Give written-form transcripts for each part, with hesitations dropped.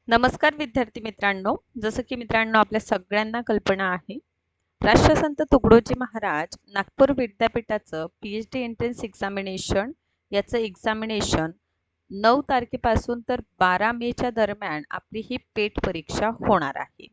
नमस्कार विद्यार्थी मित्रांनो, जसं की मित्रांनो आपल्या सगळ्यांना कल्पना आहे, राष्ट्रसंत तुकडोजी महाराज नागपूर विद्यापीठाचं PhD एंट्रन्स एक्झामिनेशन याचं एक्झामिनेशन 9 तारखेपासून तर 12 मेच्या दरम्यान आपली ही पेट परीक्षा होणार आहे.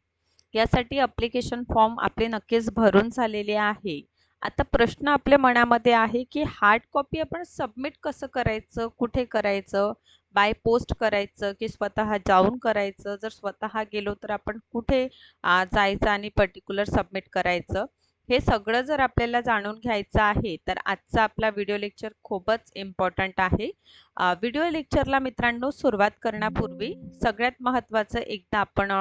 यासाठी ॲप्लिकेशन फॉर्म आपले नक्कीच भरून झालेले आहे. आता प्रश्न आपल्या मनामध्ये आहे, की हार्ड कॉपी आपण सबमिट कसं करायचं, कुठे करायचं? बाय पोस्ट करायचं की स्वतः जाऊन करायचं? जर स्वतः गेलो तर आपण कुठे जायचं आणि पर्टिक्युलर सबमिट करायचं? हे सगळं जर आपल्याला जाणून घ्यायचं आहे, तर आजचा आपला व्हिडिओ लेक्चर खूपच इम्पॉर्टंट आहे. व्हिडिओ लेक्चरला मित्रांनो सुरुवात करण्यापूर्वी सगळ्यात महत्त्वाचं एकदा आपण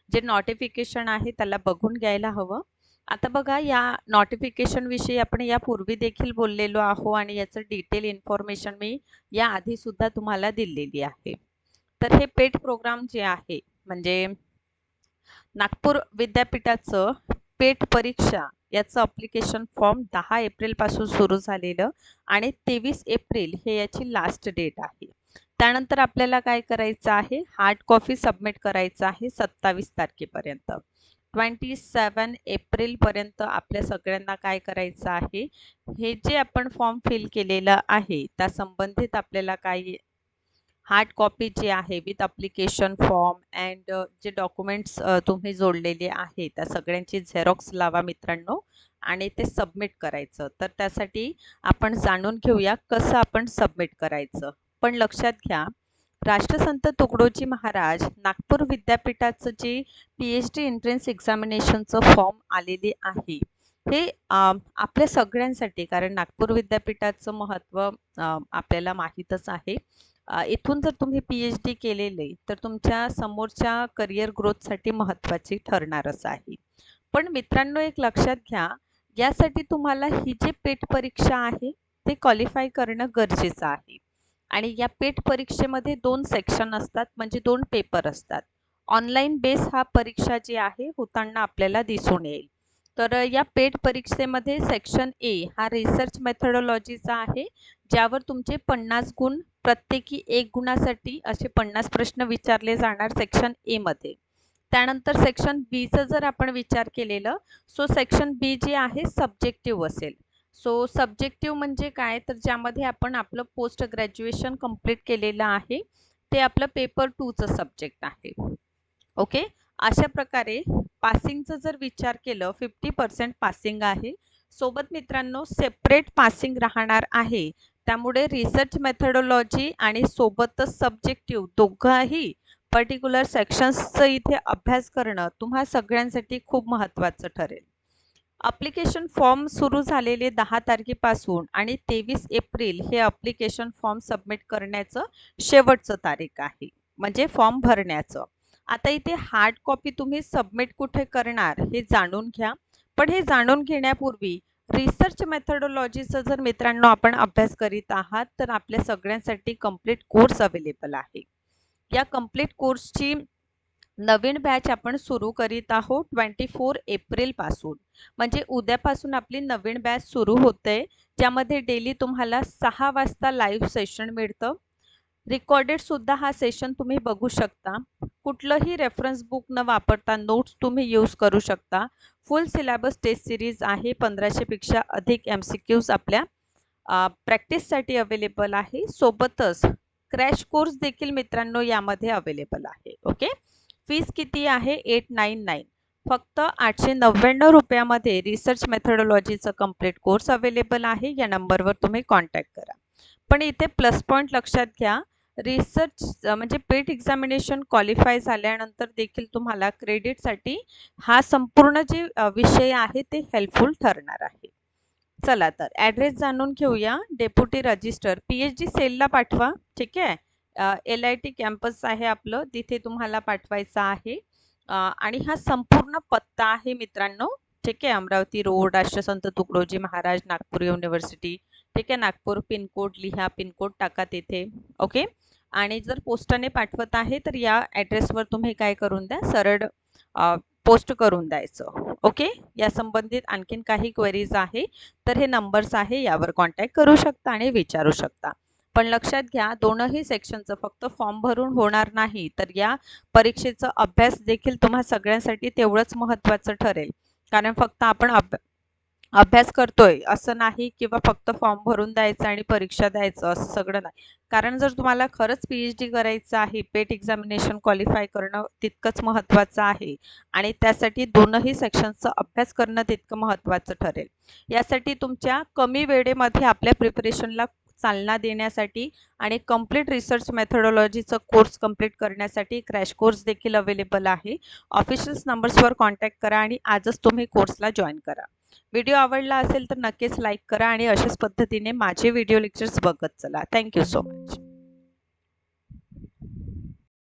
जे नोटिफिकेशन आहे त्याला बघून घ्यायला हवं. आता बघा, या नोटिफिकेशन विषयी आपण यापूर्वी देखील बोललेलो आहो आणि याचं डिटेल इन्फॉर्मेशन मी याआधी सुद्धा तुम्हाला दिलेली आहे. तर हे पेट प्रोग्राम जे आहे म्हणजे नागपूर विद्यापीठाचं पेट परीक्षा याचं ॲप्लिकेशन फॉर्म 10 एप्रिलपासून सुरू झालेलं आणि 23 एप्रिल हे याची लास्ट डेट आहे. त्यानंतर आपल्याला काय करायचं आहे, हार्ड कॉपी सबमिट करायचं आहे 27 तारखेपर्यंत. 27 एप्रिलपर्यंत आपल्या सगळ्यांना काय करायचं आहे, हे जे आपण फॉर्म फिल केलेलं आहे त्या संबंधित आपल्याला काय हार्ड कॉपी जी आहे विथ ॲप्लिकेशन फॉर्म अँड जे डॉक्युमेंट्स तुम्ही जोडलेले आहे त्या सगळ्यांची झेरॉक्स लावा मित्रांनो आणि ते सबमिट करायचं. तर त्यासाठी आपण जाणून घेऊया कसं आपण सबमिट करायचं. पण लक्षात घ्या, राष्ट्रसंत तुकडोजी महाराज नागपूर विद्यापीठाचं जे PhD एंट्रन्स एक्झामिनेशनचं फॉर्म आलेले आहे, हे आपल्या सगळ्यांसाठी, कारण नागपूर विद्यापीठाचं महत्त्व आपल्याला माहीतच आहे. इथून जर तुम्ही PhD केलेले तर तुमच्या समोरच्या करिअर ग्रोथसाठी महत्त्वाची ठरणारच आहे. पण मित्रांनो एक लक्षात घ्या, यासाठी तुम्हाला ही जी पेट परीक्षा आहे ते क्वालिफाय करणं गरजेचं आहे. आणि या पेट परीक्षेमध्ये 2 सेक्शन असतात, म्हणजे 2 पेपर असतात. ऑनलाईन बेस हा परीक्षा जी आहे होताना आपल्याला दिसून येईल. तर या पेट परीक्षेमध्ये सेक्शन ए हा रिसर्च मेथोडॉलॉजीचा आहे, ज्यावर तुमचे 50 गुण प्रत्येकी 1 गुणासाठी असे 50 प्रश्न विचारले जाणार सेक्शन ए मध्ये. त्यानंतर सेक्शन बीचं जर आपण विचार केलेलं, सो सेक्शन बी जे आहे सब्जेक्टिव्ह असेल. सो सब्जेक्टिव्ह म्हणजे काय, तर ज्यामध्ये आपण आपलं पोस्ट ग्रॅज्युएशन कंप्लीट केलेलं आहे, ते आपलं पेपर 2चं सब्जेक्ट आहे. ओके, अशा प्रकारे पासिंगचं जर विचार केलं 50% पासिंग आहे. सोबत मित्रांनो सेपरेट पासिंग राहणार आहे. त्यामुळे रिसर्च मेथोडॉलॉजी आणि सोबतच सब्जेक्टिव्ह दोघंही पर्टिक्युलर सेक्शन्सचं इथे अभ्यास करणं तुम्हा सगळ्यांसाठी खूप महत्त्वाचं ठरेल. ॲप्लिकेशन फॉर्म सुरू झालेले 10 तारखेपासून आणि 23 एप्रिल हे ॲप्लिकेशन फॉर्म सबमिट करण्याचं शेवटचं तारीख आहे, म्हणजे फॉर्म भरण्याचं. आता इथे हार्ड कॉपी तुम्ही सबमिट कुठे करणार हे जाणून घ्या. पण हे जाणून घेण्यापूर्वी रिसर्च मेथोडॉलॉजीचा जर मित्रांनो आपण अभ्यास करीत आहात तर आपल्या सगळ्यांसाठी कंप्लीट कोर्स अवेलेबल आहे. या कंप्लीट कोर्सची नवीन बॅच आपण सुरू करीत आहोत 24 एप्रिलपासून, म्हणजे उद्यापासून आपली नवीन बॅच सुरू होते, ज्यामध्ये डेली तुम्हाला 6 वाजता लाईव्ह सेशन मिळतं. रेकॉर्डेड सुद्धा हा सेशन तुम्ही बघू शकता. कुठलंही रेफरन्स बुक न वापरता नोट्स तुम्ही यूज करू शकता. फुल सिलेबस टेस्ट सिरीज आहे, 1500 पेक्षा अधिक MCQs आपल्या प्रॅक्टिससाठी अवेलेबल आहे. सोबतच क्रॅश कोर्स देखील मित्रांनो यामध्ये अवेलेबल आहे. ओके, फीस किती आहे? 899, फक्त 899 रुपयामध्ये रिसर्च मेथोडॉलॉजीचं कंप्लीट कोर्स अवेलेबल आहे. या नंबरवर तुम्ही कॉन्टॅक्ट करा. पण इथे प्लस पॉईंट लक्षात घ्या, रिसर्च म्हणजे पेट एक्झामिनेशन क्वालिफाय झाल्यानंतर देखील तुम्हाला क्रेडिटसाठी हा संपूर्ण जे विषय आहे ते हेल्पफुल ठरणार आहे. चला तर ॲड्रेस जाणून घेऊया. डेप्युटी रजिस्टर PhD सेलला पाठवा. ठीक आहे, LIT कॅम्पस आहे आपलं, तिथे तुम्हाला पाठवायचं आहे. आणि हा संपूर्ण पत्ता आहे मित्रांनो. ठीक आहे, अमरावती रोड, राष्ट्रसंत तुकडोजी महाराज नागपूर युनिव्हर्सिटी. ठीक आहे, नागपूर पिनकोड लिहा, पिनकोड टाका तिथे. ओके, आणि जर पोस्टाने पाठवत आहे तर या ॲड्रेसवर तुम्ही काय करून द्या, सरळ पोस्ट करून द्यायचं. ओके, या संबंधित आणखीन काही क्वेरीज आहे तर हे नंबर्स आहे, यावर कॉन्टॅक्ट करू शकता आणि विचारू शकता. पण लक्षात घ्या, दोनही सेक्शनचं फक्त फॉर्म भरून होणार नाही, तर या परीक्षेचा अभ्यास देखील तुम्हा सगळ्यांसाठी तेवढंच महत्त्वाचं ठरेल. कारण फक्त आपण अभ्यास करतोय असं नाही, किंवा फक्त फॉर्म भरून द्यायचं आणि परीक्षा द्यायचं असं सगळं नाही. कारण जर तुम्हाला खरंच PhD करायचं आहे, पेट एक्झामिनेशन क्वालिफाय करणं तितकंच महत्त्वाचं आहे आणि त्यासाठी दोनही सेक्शनचा अभ्यास करणं तितकं महत्त्वाचं ठरेल. यासाठी तुमच्या कमी वेळेमध्ये आपल्या प्रिपरेशनला चालना देण्यासाठी आणि कंप्लीट रिसर्च मेथोडॉलॉजीचं कोर्स कंप्लीट करण्यासाठी क्रॅश कोर्स देखील अवेलेबल आहे. ऑफिशियल नंबर्सवर कॉन्टॅक्ट करा आणि आजच तुम्ही कोर्सला जॉईन करा. व्हिडिओ आवडला असेल तर नक्कीच लाईक करा आणि अशाच पद्धतीने माझे व्हिडिओ लेक्चर्स बघत चला. Thank you so much.